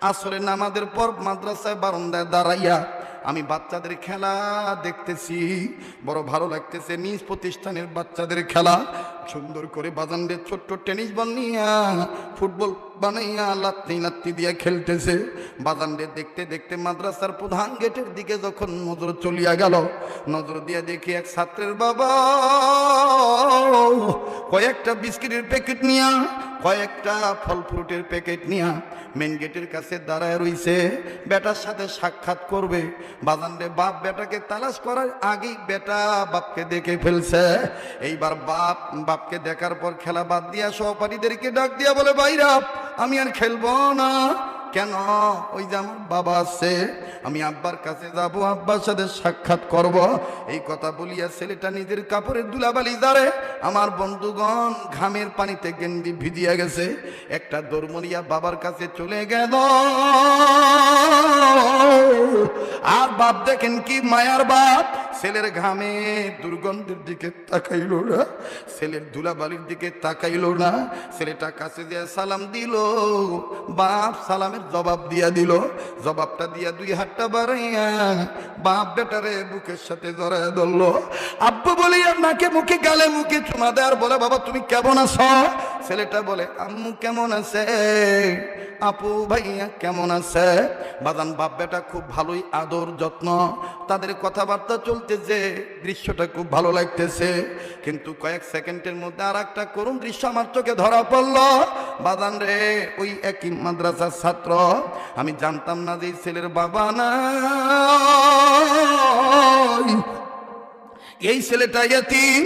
আসরের নামাজের পর মাদ্রাসায় বারান্দায় দাঁড়াইয়া আমি বাচ্চাদের খেলা দেখতেছি, বড় ভালো লাগতেছে। নিজ প্রতিষ্ঠানের বাচ্চাদের খেলা সুন্দর করে বাজানদের ছোট্ট টেনিস বল নিয়ে ফুটবল বানাইয়া লাত্তি লাত্তি দিয়ে খেলতেছে। বাজানদের দেখতে দেখতে মাদ্রাসার প্রধান গেটের দিকে যখন নজর চলিয়া গেল, নজর দিয়ে দেখি এক ছাত্রের বাবা কয়েকটা বিস্কিটের প্যাকেট নিয়া, কয়েকটা ফল ফ্রুটের প্যাকেট নিয়া মেন গেটের কাছে দাঁড়ায় রইছে, বেটার সাথে সাক্ষাৎ করবে। বাজানরে বাপ বেটাকে তালাশ করার আগেই বেটা বাপকে দেখে ফেলছে। এইবার বাপকে দেখার পর খেলা বাদ দিয়া সহপাঠীদেরকে ডাক দিয়া বলে, ভাইরা আমি আর খেলবো না। কেন? ওই যে আমার বাবা আছে, আমি আব্বার কাছে যাব, আব্বার সাথে সাক্ষাৎ করব। এই কথা বলিয়া ছেলেটা নিজের কাপড়ের দুলাবালি দাঁড়ে। আমার বন্ধুগণ ঘামের পানিতে গেন্দি ভিজিয়া গেছে, একটা দৌড়মরিয়া বাবার কাছে চলে গেল। আর বাপ দেখেন কি মায়ার বাপ, ছেলের ঘামে দুর্গন্ধের দিকে তাকাইল না, ছেলের ধুলাবালির দিকে তাকাইল না। ছেলেটা কাছে দিয়ে সালাম দিল, বাপ সালামের জবাব দিয়া দিল। জবাবটা দিয়া দুই হাতটা বাড়াইয়া বাপ বেটারে বুকের সাথে জড়ায় ধরলো। আব্বু বলিয়া নাকে মুখে গালে মুখে চুমা দেয় আর বলে, বাবা তুমি কেমন আছো? ছেলেটা বলে, আম্মু কেমন আছে, আপু ভাইয়া কেমন আছে? বাজান বাপ বেটা খুব ভালোই আদর যত্ন, তাদের কথাবার্তা চলতেছে, দৃশ্যটা খুব ভালো লাগতেছে। কিন্তু কয়েক সেকেন্ডের মধ্যে আর একটা করুণ দৃশ্য আমার চোখে ধরা পড়লো। বাজান রে, ওই একই মাদ্রাসার ছাত্র, আমি জানতাম না যে ছেলের বাবা না, এই ছেলেটা ইয়াতীম।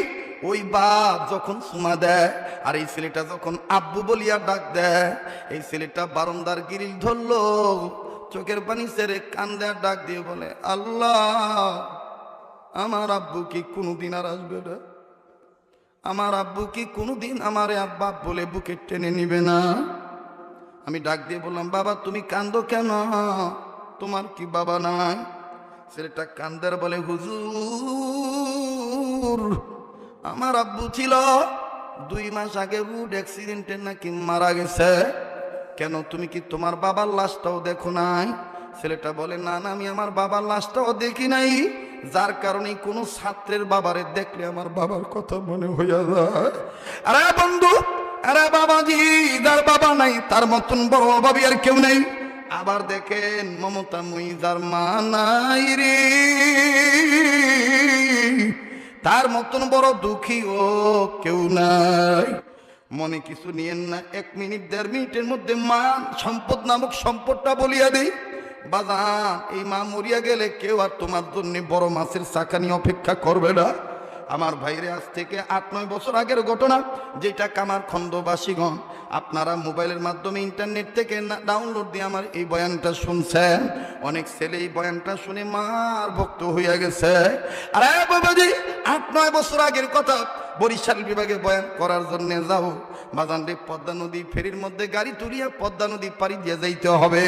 ওই বাপ যখন সুমা দেয় আর এই ছেলেটা যখন আব্বু বলিয়া ডাক দেয়, এই ছেলেটা বারান্দার গ্রিল ধরলো, চোখের পানি ছেড়ে কান্দে ডাক দিয়ে বলে, আল্লাহ আমার আব্বু কি কোনোদিন আর আসবে না? আমার আব্বু কি কোনোদিন আমারে আব্বা বলে বুকে টেনে নিবে না? আমি ডাক দিয়ে বললাম, বাবা তুমি কান্দো কেন, তোমার কি বাবা নাই? ছেলেটা কান্দার বলে, হুজুর আমার আব্বু ছিল 2 মাস আগে রোড অ্যাক্সিডেন্টে নাকি মারা গেছে। কেন তুমি কি তোমার বাবার লাশটাও দেখো নাই? ছেলেটা বলে, না না আমি আমার বাবার লাশটাও দেখি নাই, যার কারণে কোনো ছাত্রের বাবারে দেখলে আমার বাবার কথা মনে হইয়া যায়। আরে বন্ধু, আরে বাবাজি, যার বাবা নাই তার মতন বড় অভাবী আর কেউ নেই। আবার দেখেন মমতাময়ী যার মা নাই রে, তার মতন বড় দুঃখী ও কেউ নাই। মনে কিছু নিয়েন না, 1 মিনিট 1.5 মিনিটের মধ্যে মা সম্পদ নামক সম্পদটা বলিয়া দেই। বাজান এই মা মরিয়া গেলে কেউ আর তোমার জন্য বড় মাছের চাকানি অপেক্ষা করবে না। আমার ভাইরে, আজ থেকে 8-9 বছর আগের ঘটনা, যেটা কামার খন্দবাসীগণ আপনারা মোবাইলের মাধ্যমে ইন্টারনেট থেকে ডাউনলোড দিয়ে আমার এই বয়ানটা শুনছেন। অনেক ছেলে এই বয়ানটা শুনে মার ভক্ত হইয়া গেছে। আরে বাবাজি, 8-9 বছর আগের কথা, বরিশাল বিভাগে বয়ান করার জন্য যাও, বাজানরে পদ্মা নদী ফেরির মধ্যে গাড়ি তুলিয়া পদ্মা নদী পাড়ি দিয়ে যাইতে হবে।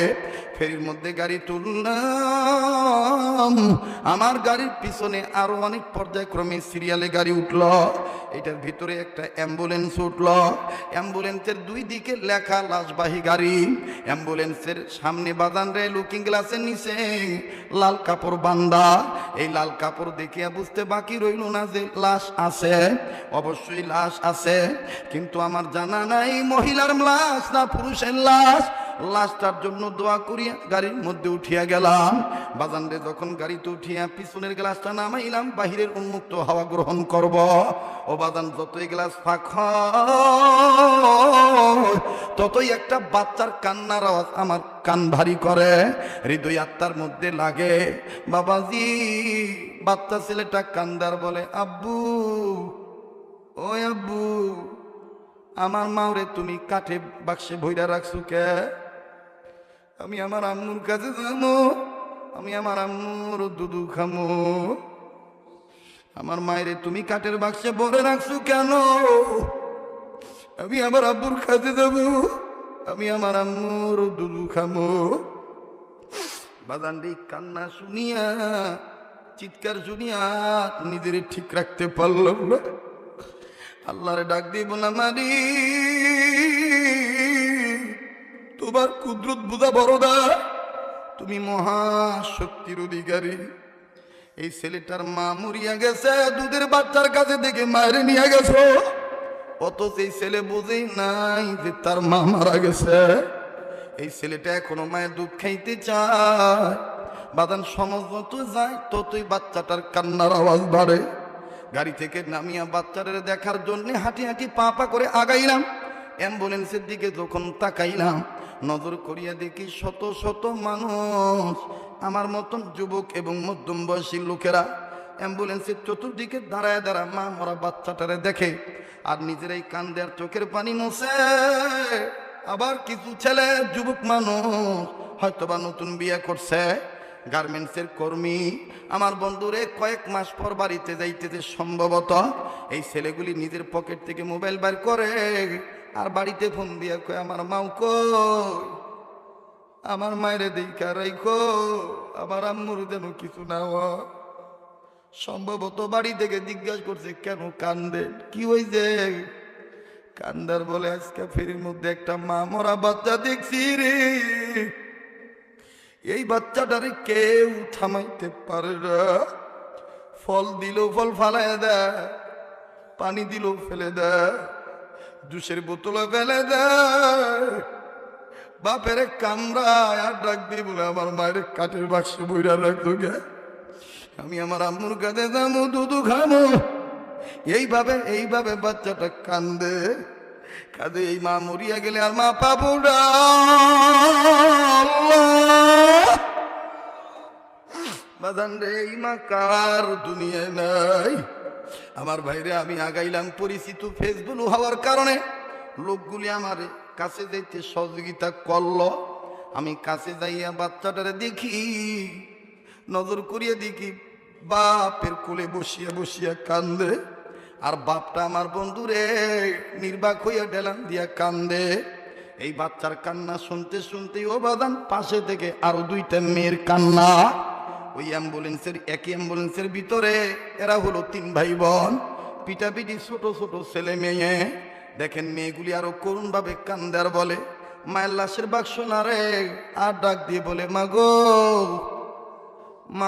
ফেরির মধ্যে গাড়ি তুললাম, আমার গাড়ির পিছনে আরো অনেক পর্যায়ক্রমে সিরিয়ালে গাড়ি উঠল। এটার ভিতরে একটা অ্যাম্বুলেন্স উঠল। অ্যাম্বুলেন্সের 2 দিকে লেখা লাশবাহী গাড়ি। অ্যাম্বুলেন্সের সামনে বাজানরে লুকিং গ্লাসের নিচে লাল কাপড় বান্ধা। এই লাল কাপড় দেখিয়া বুঝতে বাকি রইল না যে লাশ আছে। অবশ্যই লাশ আছে, কিন্তু আমার জানা নাই মহিলার লাশ না পুরুষের লাশ। লাশটার জন্য দোয়া করিয়া গাড়ির মধ্যে উঠিয়া গেলাম। বাজানরে যখন গাড়িতে উঠিয়া পিছনের গ্লাসটা নামাইলাম, বাহিরের উন্মুক্ত হাওয়া গ্রহণ করব। ও বাজান, যতই গ্লাস ফাঁক ততই একটা বাচ্চার কান্নার আওয়াজ আমার কান ভারী করে, হৃদয় আত্মার মধ্যে লাগে। বাবাজি, বাচ্চা ছেলেটা কান্দার বলে, আব্বু ও আব্বু, আমার মাওরে তুমি কাঠে বাক্সে ভইরা রাখছো কে? আমি আমার আম্মুর কাছে যাবো, আমি আমার আম্মুর দুধু খামো। আমার মায়েরে তুমি কাঠের বাক্সে ভরে রাখছো কেন? আমি আমার আব্বুর কাছে যাবো, আমি আমার আম্মুর দুধু খামো। বাজানরি কান্না শুনিয়া, চিৎকার শুনিয়া নিজের ঠিক রাখতে পারলাম না। আল্লাহরে ডাক দিয়ে বললাম, মারি তোমার কুদরত বুঝা বড়দা, তুমি মহাশক্তির অধিকারী। এই ছেলেটার মা মরিয়া গেছে, দুধের বাচ্চার কাছে দেখে মায়ের নিয়ে গেছো, অথচ এই ছেলে বুঝেই নাই যে তার মা মারা গেছে। এই ছেলেটা এখনো মায়ের দুধ খাইতে চায়। বাদান সমাজ যত যায় ততই বাচ্চাটার কান্নার আওয়াজ বাড়ে। গাড়ি থেকে নামিয়া বাচ্চাটার দেখার জন্য হাঁটি হাঁটি পা পা করে আগাইলাম। অ্যাম্বুলেন্সের দিকে যখন তাকাইলাম, নজর করিয়া দেখি শত শত মানুষ, আমার মতন যুবক এবং মধ্যম বয়সী লোকেরা অ্যাম্বুলেন্সের চতুর্দিকে দাঁড়ায় দাঁড়ায় মা মরা বাচ্চাটারে দেখে আর নিজেরাই কান্দে আর চোখের পানি মোছে। আবার কিছু ছেলে যুবক মানুষ হয়তোবা নতুন বিয়ে করছে, গার্মেন্টসের কর্মী, আমার বন্ধুরে কয়েক মাস পর বাড়িতে যাইতেছে সম্ভবত। এই ছেলেগুলি নিজের পকেট থেকে মোবাইল বের করে আর বাড়িতে ফোন দিয়া কয় আমার মাও কই, আমার মায়েরে দেখা রাইখো, আমার আম্মুর যেন কিছু না হয়। সম্ভবত বাড়ি থেকে জিজ্ঞাসা করছে কেন কান্দেন, কি হয়েছে? কান্দার বলে আজকে ফেরির মধ্যে একটা মা মরা বাচ্চা দেখছি রে, এই বাচ্চাটারে কেউ থামাইতে পারে না। ফল দিল ফল ফালাই দেয়, পানি দিল ফেলে দেয়, জুসের বোতলে ফেলে দেয়। বাপের কামড়ায় আর ডাক দিয়ে বলে আমার মায়ের কাঠের বাক্স বইরা রাখতো গে, আমি আমার আম্মুর কাছে যাবো, দুধু খাবো। এইভাবে এইভাবে বাচ্চাটা কান্দে কাঁদে। এই মা মরিয়া গেলে আর মা পাবো না। বাজান রে, এই মা কার দুনিয়ায় নাই। আমার ভাইরে, আমি আগাইলাম পরিচিত ফেসবুক হওয়ার কারণে লোকগুলি আমার কাছে যাইতে সহযোগিতা করলো। আমি কাছে যাইয়া বাচ্চাটারে দেখি, নজর করিয়া দেখি বাপের কোলে বসিয়া বসিয়া কান্দে, আর বাপটা আমার বন্ধুরে নির্বাক হইয়া ঢেলান দিয়া কান্দে। এই বাচ্চার কান্না শুনতে শুনতেই ও বাদান পাশে থেকে আরো দুইটা মেয়ের কান্না। ওই অ্যাম্বুলেন্সের, একই অ্যাম্বুলেন্সের ভিতরে এরা হলো 3 ভাই বোন, পিটাপিটি ছোট ছোট ছেলে মেয়ে। দেখেন মেয়েগুলি আরো করুণ ভাবে কান্দার বলে মায়ের লাশের বাক্স না রে, আর ডাক দিয়ে বলে মা গো মা।